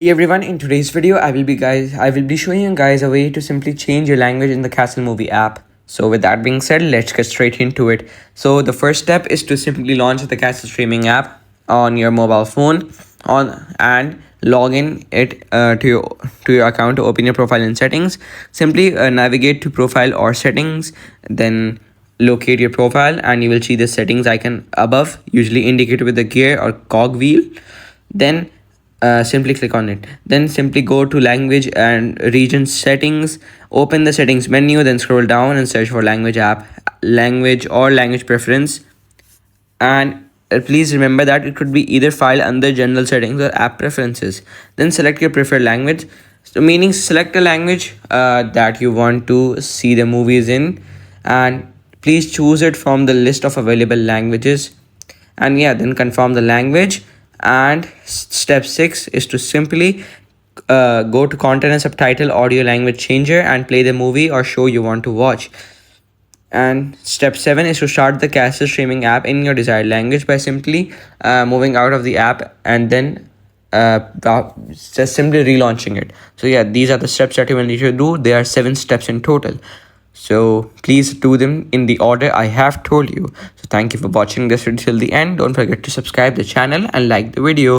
Hey everyone, in today's video I will be showing you guys a way to simply change your language in the Castle Movie app. So with that being said, let's get straight into it. So the first step is to simply launch the Castle streaming app on your mobile phone on and log in it to your account to open your profile and settings. Simply navigate to profile or settings, then locate your profile and you will see the settings icon above, usually indicated with the gear or cog wheel. Then simply click on it. Then simply go to language and region settings, open the settings menu, then scroll down and search for language or language preference. And please remember that it could be either file under general settings or app preferences. Then select your preferred language. So meaning select a language that you want to see the movies in, and please choose it from the list of available languages. And yeah, then confirm the language. And step 6 is to simply go to content and subtitle audio language changer and play the movie or show you want to watch. And step 7 is to start the Castle streaming app in your desired language by simply moving out of the app and then just simply relaunching it. So yeah, these are the steps that you will need to do. There are 7 steps in total. So please do them in the order I have told you. So thank you for watching this video till the end. Don't forget to subscribe the channel and like the video.